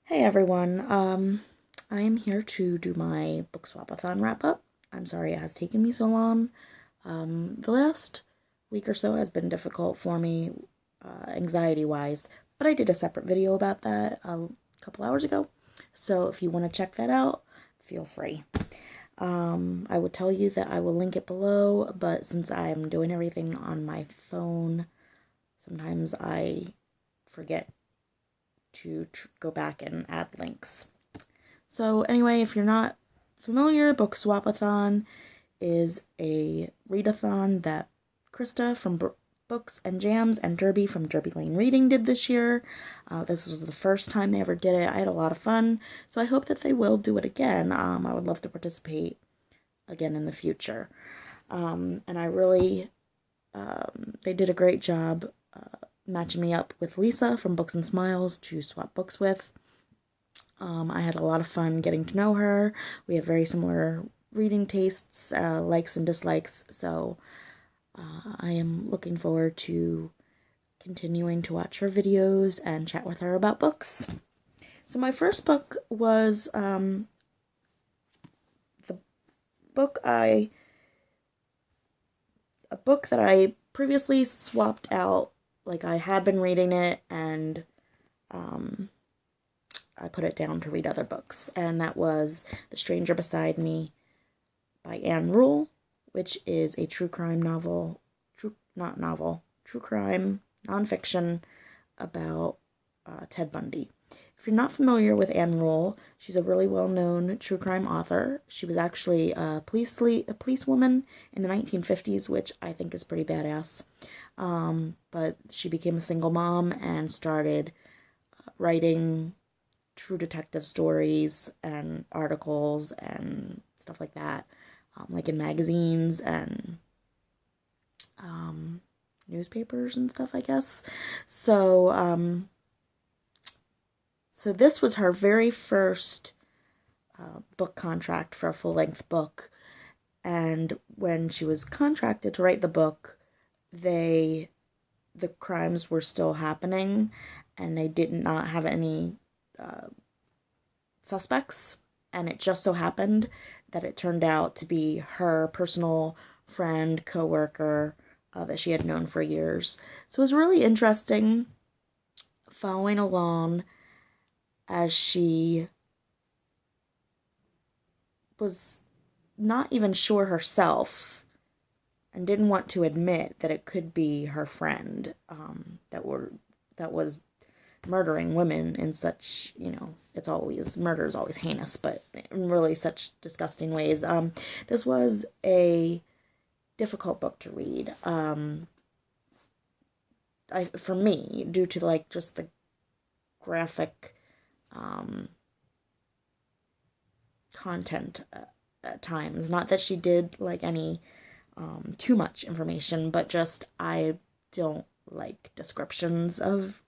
Hey everyone, I am here to do my Bookswapathon Wrap Up. I'm sorry it has taken me so long. The last week or so has been difficult for me, anxiety-wise, but I did a separate video about that a couple hours ago, so if you want to check that out, feel free. I would tell you that I will link it below, but since I'm doing everything on my phone, sometimes I forget to go back and add links. So anyway, if you're not familiar, Bookswapathon is a readathon that Krista from Books and Jams and Derby from Derby Lane Reading did this year. This was the first time they ever did it. I had a lot of fun, so I hope that they will do it again. I would love to participate again in the future. And I really, they did a great job matching me up with Lisa from Books and Smiles to swap books with. I had a lot of fun getting to know her. We have very similar reading tastes, likes and dislikes, so I am looking forward to continuing to watch her videos and chat with her about books. So my first book was the book a book that I previously swapped out. Like, I had been reading it, and I put it down to read other books, and that was The Stranger Beside Me by Anne Rule, which is a true crime novel, true crime, nonfiction about Ted Bundy. If you're not familiar with Anne Rule, she's a really well-known true crime author. She was actually a policewoman in the 1950s, which I think is pretty badass. But she became a single mom and started writing true detective stories and articles and stuff like that, like in magazines and newspapers and stuff, I guess. So this was her very first book contract for a full-length book, and when she was contracted to write the book, the crimes were still happening, and they did not have any suspects, and it just so happened that it turned out to be her personal friend, co-worker, that she had known for years. So it was really interesting following along as she was not even sure herself and didn't want to admit that it could be her friend that was murdering women in such, murder is always heinous, but in really such disgusting ways. This was a difficult book to read, for me, due to, just the graphic content at times. Not that she did, any too much information, but just I don't like descriptions of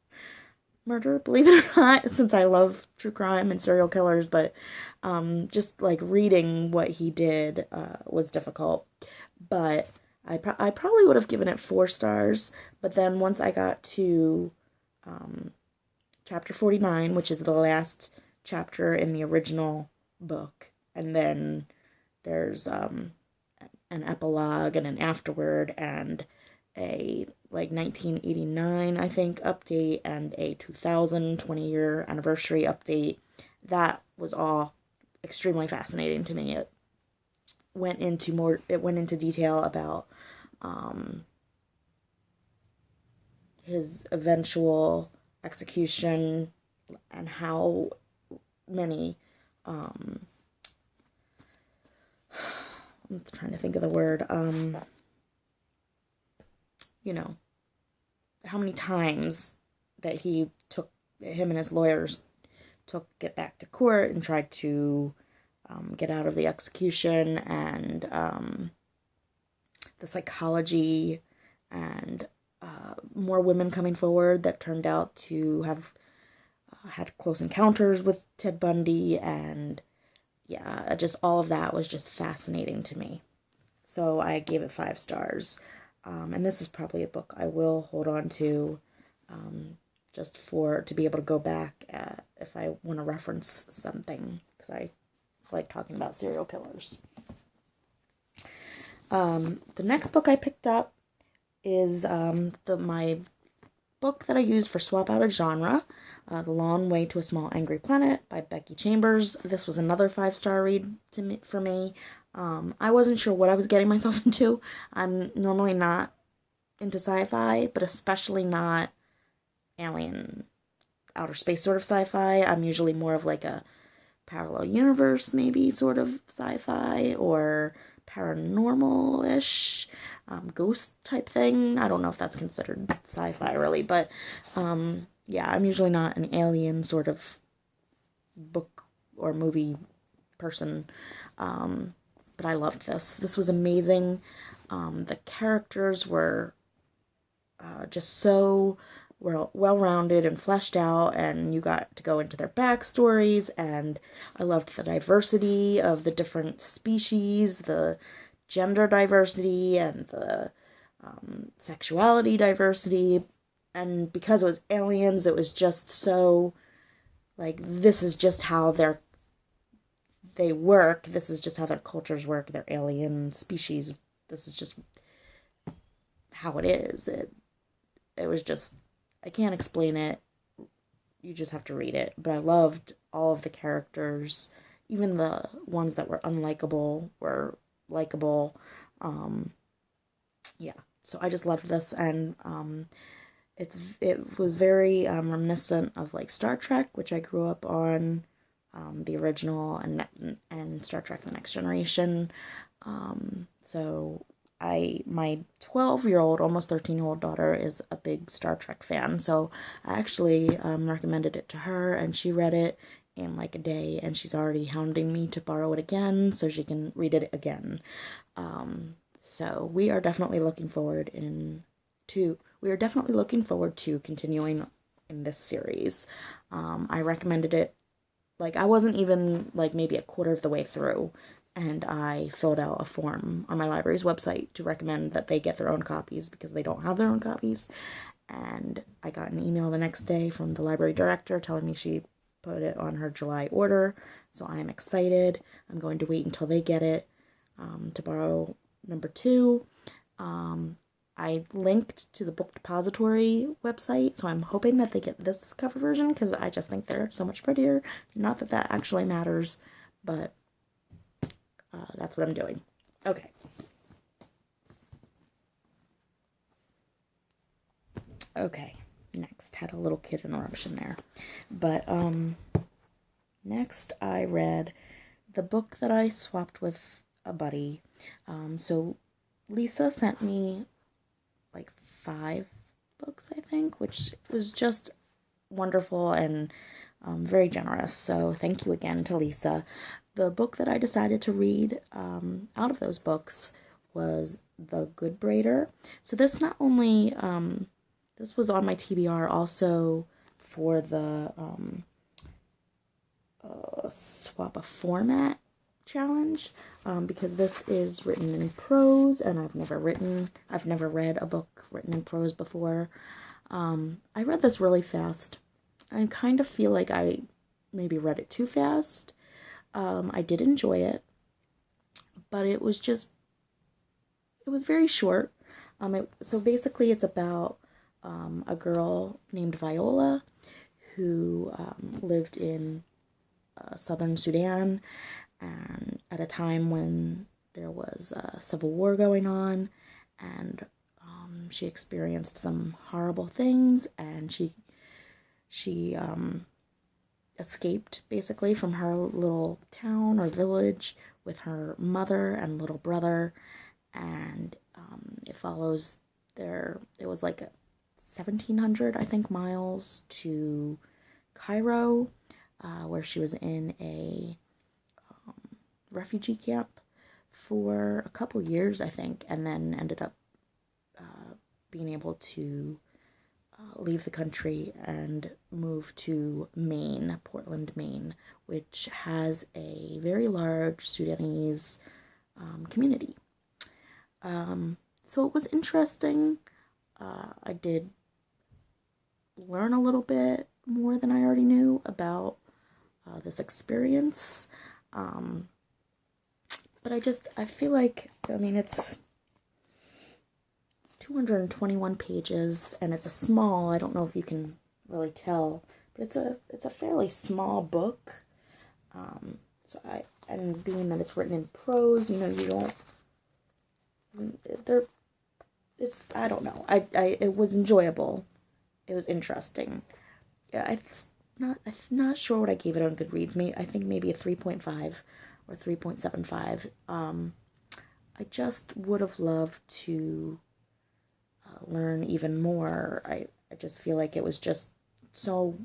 murder, believe it or not, since I love true crime and serial killers, but just reading what he did was difficult. But I probably would have given it 4 stars, but then once I got to chapter 49, which is the last chapter in the original book, and then there's an epilogue and an afterword and a 1989, I think, update and a 2020-year anniversary update. That was all extremely fascinating to me. It went into detail about his eventual execution and how many I'm trying to think of the word, how many times that him and his lawyers took it back to court and tried to get out of the execution, and the psychology, and more women coming forward that turned out to have had close encounters with Ted Bundy, and yeah, just all of that was just fascinating to me. So I gave it 5 stars. And this is probably a book I will hold on to, just to be able to go back if I want to reference something, because I like talking about serial killers. The next book I picked up is my book that I used for Swap Out a Genre, The Long Way to a Small Angry Planet by Becky Chambers. This was another 5-star read for me. I wasn't sure what I was getting myself into. I'm normally not into sci-fi, but especially not alien, outer space sort of sci-fi. I'm usually more of like a parallel universe, maybe, sort of sci-fi, or paranormal-ish, ghost type thing. I don't know if that's considered sci-fi, really, but yeah, I'm usually not an alien sort of book or movie person, but I loved this. This was amazing. The characters were just so well-rounded and fleshed out, and you got to go into their backstories, and I loved the diversity of the different species, the gender diversity, and the sexuality diversity, and because it was aliens, it was just so, like, this is just how they work, this is just how their cultures work, their alien species, this is just how it is. It was just, I can't explain it. You just have to read it. But I loved all of the characters. Even the ones that were unlikable were likable. Yeah. So I just loved this. And it was very reminiscent of like Star Trek, which I grew up on. The original and Star Trek The Next Generation. So my 12-year-old, almost 13-year-old daughter is a big Star Trek fan, so I actually recommended it to her, and she read it in like a day, and she's already hounding me to borrow it again so she can read it again. So we are definitely looking forward to continuing in this series. I recommended it, like, I wasn't even like maybe a quarter of the way through, and I filled out a form on my library's website to recommend that they get their own copies because they don't have their own copies. And I got an email the next day from the library director telling me she put it on her July order. So I am excited. I'm going to wait until they get it to borrow number 2. I linked to the book depository website, so I'm hoping that they get this cover version because I just think they're so much prettier. Not that that actually matters, but that's what I'm doing. Okay. Okay. Next, had a little kid interruption there. But next I read the book that I swapped with a buddy. So Lisa sent me like 5 books, I think, which was just wonderful and very generous. So thank you again to Lisa. The book that I decided to read out of those books was The Good Braider. So this not only, this was on my TBR also for the Swap a Format challenge, because this is written in prose, and I've never read a book written in prose before. I read this really fast. I kind of feel like I maybe read it too fast. I did enjoy it, but it was very short. So basically it's about a girl named Viola who lived in southern Sudan, and at a time when there was a civil war going on, and she experienced some horrible things, and she escaped basically from her little town or village with her mother and little brother, and it follows it was like 1,700, I think, miles to Cairo, where she was in a refugee camp for a couple years, I think, and then ended up being able to leave the country and move to Maine, Portland, Maine, which has a very large Sudanese community. So it was interesting. I did learn a little bit more than I already knew about this experience. But I feel like, it's 221 pages, and it's a small, I don't know if you can really tell, but it's a fairly small book. And being that it's written in prose, you don't, I don't know. It was enjoyable. It was interesting. Yeah, I'm not sure what I gave it on Goodreads. I think maybe a 3.5 or 3.75. I just would have loved to learn even more. I just feel like it was just so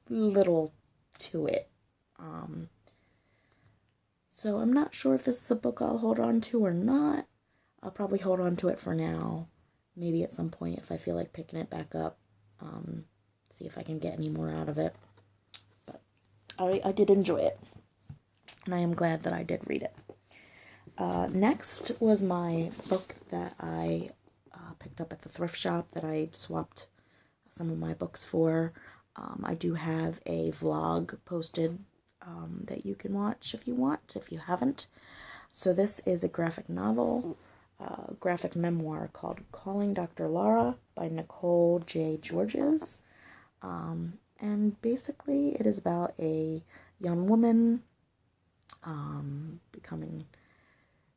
little to it. So I'm not sure if this is a book I'll hold on to or not. I'll probably hold on to it for now. Maybe at some point if I feel like picking it back up. See if I can get any more out of it. But I did enjoy it. And I am glad that I did read it. Next was my book that I picked up at the thrift shop that I swapped some of my books for. I do have a vlog posted that you can watch if you want, if you haven't. So this is a graphic novel, graphic memoir called Calling Dr. Laura by Nicole J. Georges. And basically it is about a young woman becoming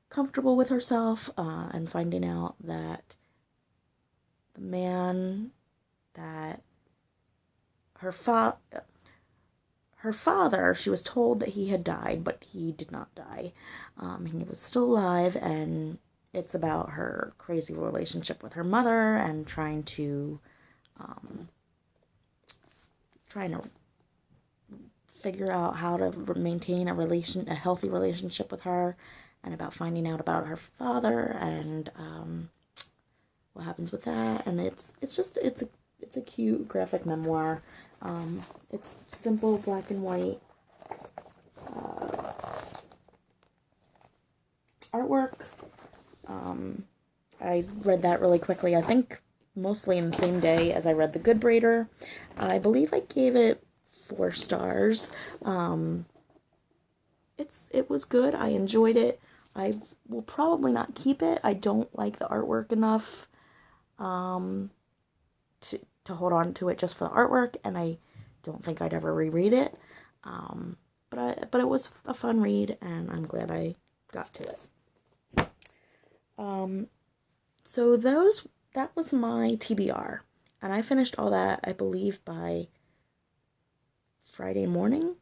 comfortable with herself and finding out that the man that her father, she was told that he had died, but he did not die. He was still alive, and it's about her crazy relationship with her mother and trying to figure out how to maintain a healthy relationship with her, and about finding out about her father and what happens with that. And it's a cute graphic memoir. It's simple black and white artwork. I read that really quickly. I think mostly in the same day as I read The Good Braider. I believe I gave it 4 stars. It was good. I enjoyed it. I will probably not keep it. I don't like the artwork enough to hold on to it just for the artwork, and I don't think I'd ever reread it. But it was a fun read, and I'm glad I got to it. So that was my TBR, and I finished all that, I believe, by Friday morning.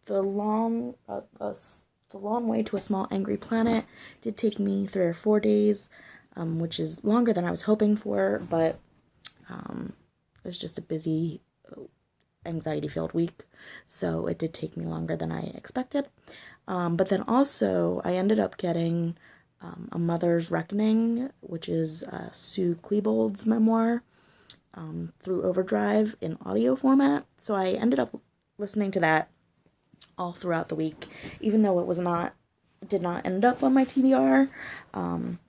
The long way to a small angry planet did take me 3 or 4 days, which is longer than I was hoping for, but it was just a busy, anxiety-filled week, so it did take me longer than I expected. But then also, I ended up getting A Mother's Reckoning, which is Sue Klebold's memoir, through Overdrive in audio format. So I ended up listening to that all throughout the week, even though it did not end up on my TBR.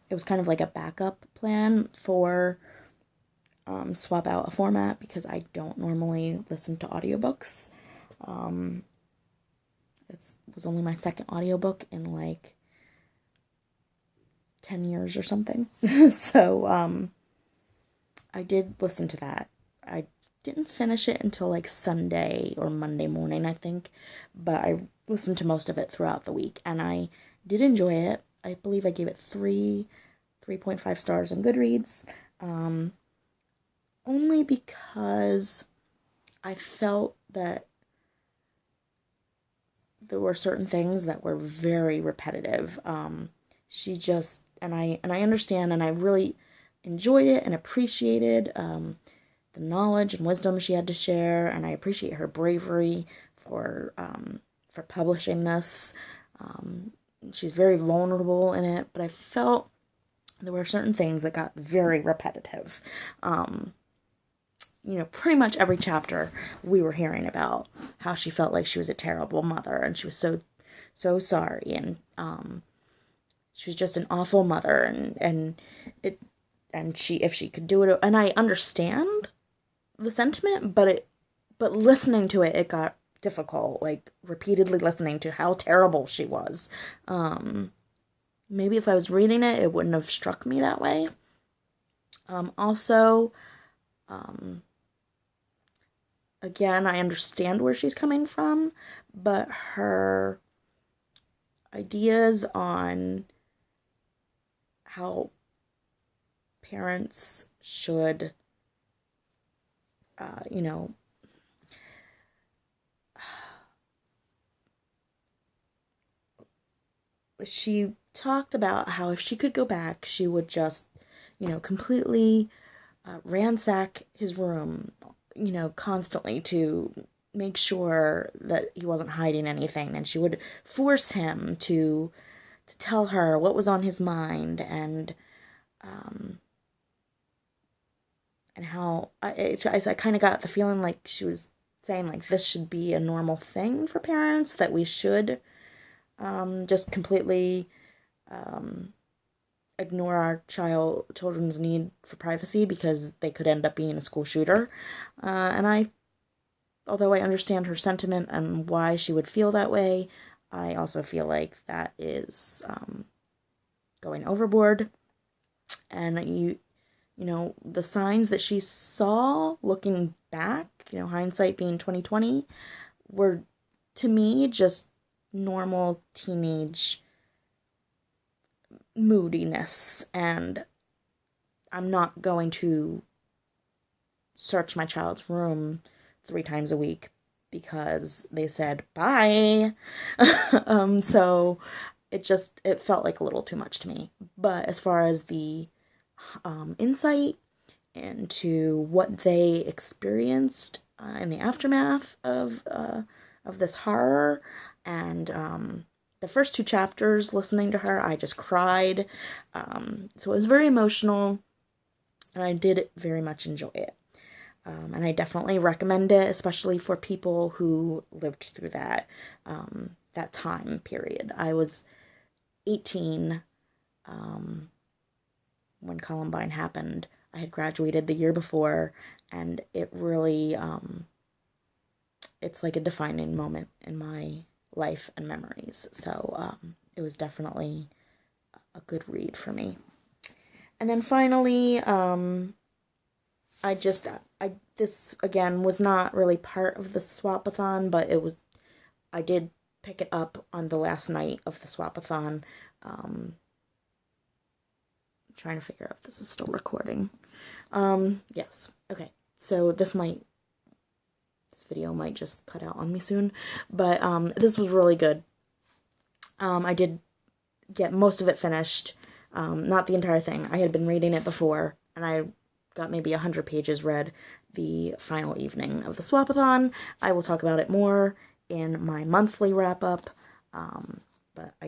It was kind of like a backup plan for swap out a format, because I don't normally listen to audiobooks. It was only my second audiobook in like 10 years or something. So I did listen to that. I didn't finish it until like Sunday or Monday morning, I think, but I listened to most of it throughout the week, and I did enjoy it. I believe I gave it 3.5 stars on Goodreads, only because I felt that there were certain things that were very repetitive. She just, and I understand, and I really enjoyed it and appreciated the knowledge and wisdom she had to share, and I appreciate her bravery for publishing this. She's very vulnerable in it, but I felt there were certain things that got very repetitive. Pretty much every chapter we were hearing about how she felt like she was a terrible mother, and she was so sorry, and she was just an awful mother, and if she could do it, and I understand the sentiment, but listening to it, it got difficult, like repeatedly listening to how terrible she was. Maybe if I was reading it, it wouldn't have struck me that way. Also, again, I understand where she's coming from, but her ideas on how parents should, you know, she talked about how if she could go back, she would just, completely ransack his room, constantly to make sure that he wasn't hiding anything. And she would force him to tell her what was on his mind, and how I kind of got the feeling like she was saying like this should be a normal thing for parents, that we should just completely ignore our children's need for privacy because they could end up being a school shooter. Although I understand her sentiment and why she would feel that way, I also feel like that is going overboard. And the signs that she saw looking back, hindsight being 2020, were to me just normal teenage moodiness, and I'm not going to search my child's room 3 times a week because they said bye. So it felt like a little too much to me. But as far as the insight into what they experienced in the aftermath of this horror, and the first 2 chapters, listening to her, I just cried. So it was very emotional, and I did very much enjoy it. And I definitely recommend it, especially for people who lived through that time period. I was 18 when Columbine happened. I had graduated the year before, and it really, it's like a defining moment in my life and memories. So it was definitely a good read for me. And then finally, this again was not really part of the Swapathon, but I did pick it up on the last night of the Swapathon. I'm trying to figure out if this is still recording. Yes. Okay. So this video might just cut out on me soon, but this was really good. I did get most of it finished, not the entire thing. I had been reading it before, and I got maybe 100 pages read the final evening of the Swapathon. I will talk about it more in my monthly wrap-up, but I